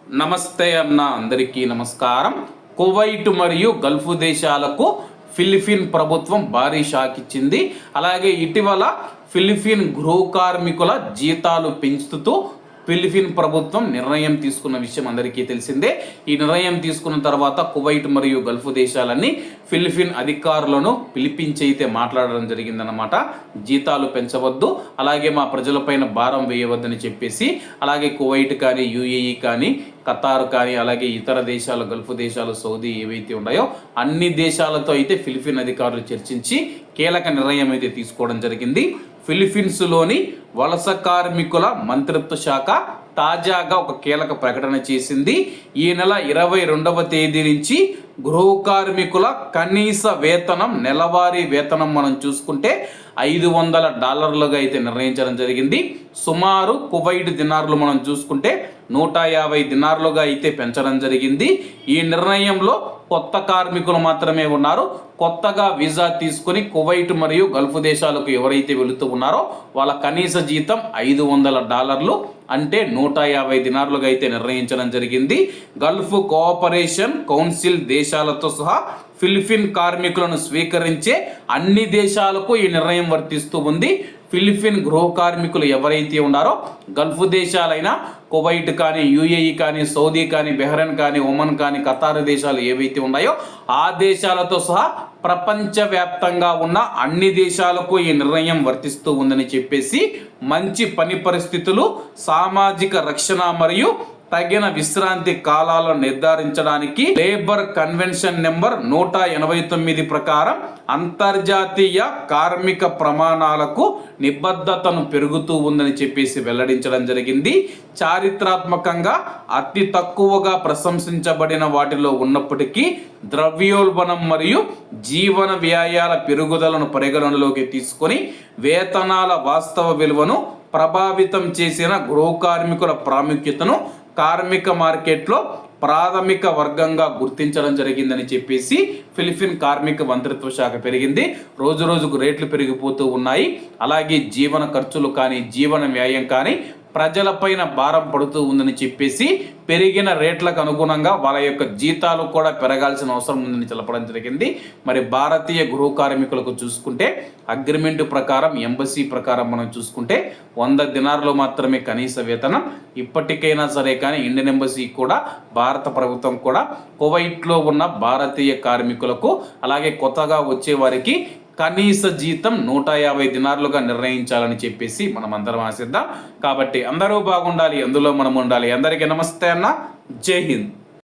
నమస్తే అన్న, అందరికీ నమస్కారం. కువైట్ మరియు గల్ఫ్ దేశాలకు ఫిలిపిన్ ప్రభుత్వం భారీ షాక్ ఇచ్చింది. అలాగే ఇటీవల ఫిలిపిన్ గృహ కార్మికుల జీతాలు పెంచుతూ ఫిలిపిన్ ప్రభుత్వం నిర్ణయం తీసుకున్న విషయం అందరికీ తెలిసిందే. ఈ నిర్ణయం తీసుకున్న తర్వాత కువైట్ మరియు గల్ఫ్ దేశాలన్నీ ఫిలిపిన్ అధికారులను పిలిపించి అయితే మాట్లాడడం జరిగిందన్నమాట. జీతాలు పెంచవద్దు, అలాగే మా ప్రజలపైన భారం వేయవద్దని చెప్పేసి. అలాగే కువైట్ కానీ, యుఏఈ కానీ, ఖతార్ కానీ, అలాగే ఇతర దేశాలు, గల్ఫ్ దేశాలు, సౌదీ ఏవైతే ఉన్నాయో అన్ని దేశాలతో అయితే ఫిలిపిన్ అధికారులు చర్చించి కీలక నిర్ణయం అయితే తీసుకోవడం జరిగింది. ఫిలిప్పీన్స్లోని వలస కార్మికుల మంత్రిత్వ శాఖ తాజాగా ఒక కీలక ప్రకటన చేసింది. ఈ నెల 22వ తేదీ నుంచి గృహ కార్మికుల కనీస వేతనం, నెలవారీ వేతనం మనం చూసుకుంటే $500 అయితే నిర్ణయించడం జరిగింది. సుమారు కువైట్ దినార్లు మనం చూసుకుంటే 150 దినార్లుగా అయితే పెంచడం జరిగింది. ఈ నిర్ణయంలో కొత్త కార్మికులు మాత్రమే ఉన్నారు. కొత్తగా వీసా తీసుకుని కువైట్ మరియు గల్ఫ్ దేశాలకు ఎవరైతే వెళుతూ ఉన్నారో వాళ్ళ కనీస జీతం $500 అంటే 150 దినార్లుగా అయితే నిర్ణయించడం జరిగింది. గల్ఫ్ కోఆపరేషన్ కౌన్సిల్ దేశాలతో సహా ఫిలిపిన్ కార్మికులను స్వీకరించే అన్ని దేశాలకు ఈ నిర్ణయం వర్తిస్తూ ఉంది. ఫిలిపిన్ గృహ కార్మికులు ఎవరైతే ఉన్నారో గల్ఫ్ దేశాలైనా కువైట్ కానీ, యుఏఈ కానీ, సౌదీ కానీ, బెహ్రెన్ కానీ, ఒమన్ కానీ, ఖతార్ దేశాలు ఏవైతే ఉన్నాయో ఆ దేశాలతో సహా ప్రపంచవ్యాప్తంగా ఉన్న అన్ని దేశాలకు ఈ నిర్ణయం వర్తిస్తూ ఉందని చెప్పేసి మంచి పని పరిస్థితులు, సామాజిక రక్షణ మరియు తగిన విశ్రాంతి కాలాలను నిర్ధారించడానికి లేబర్ కన్వెన్షన్ నెంబర్ 189 ప్రకారం అంతర్జాతీయ కార్మిక ప్రమాణాలకు నిబద్ధతను పెరుగుతూ ఉందని చెప్పేసి వెల్లడించడం జరిగింది. చారిత్రాత్మకంగా అతి తక్కువగా ప్రశంసించబడిన వాటిలో ఉన్నప్పటికీ ద్రవ్యోల్బణం మరియు జీవన వ్యయాల పెరుగుదలను పరిగణనలోకి తీసుకొని వేతనాల వాస్తవ విలువను ప్రభావితం చేసిన గృహ కార్మికుల ప్రాముఖ్యతను కార్మిక మార్కెట్లో ప్రాథమిక వర్గంగా గుర్తించడం జరిగిందని చెప్పేసి ఫిలిపిన్ కార్మిక మంత్రిత్వ శాఖ పెరిగింది. రోజు రోజుకు రేట్లు పెరిగిపోతూ ఉన్నాయి. అలాగే జీవన ఖర్చులు కానీ, జీవన వ్యయం కానీ ప్రజలపైన భారం పడుతూ ఉందని చెప్పేసి పెరిగిన రేట్లకు అనుగుణంగా వాళ్ళ యొక్క జీతాలు కూడా పెరగాల్సిన అవసరం ఉందని తెలపడం జరిగింది. మరి భారతీయ గృహ కార్మికులకు చూసుకుంటే అగ్రిమెంట్ ప్రకారం, ఎంబసీ ప్రకారం మనం చూసుకుంటే 100 దినార్లు మాత్రమే కనీస వేతనం. ఇప్పటికైనా సరే కానీ ఇండియన్ ఎంబసీ కూడా, భారత ప్రభుత్వం కూడా కువైట్లో ఉన్న భారతీయ కార్మికులకు, అలాగే కొత్తగా వచ్చే వారికి కనీస జీతం 150 దినార్లుగా నిర్ణయించాలని చెప్పేసి మనం అందరం ఆశిద్దాం. కాబట్టి అందరూ బాగుండాలి, అందులో మనం ఉండాలి. అందరికీ నమస్తే అన్న, జై హింద్.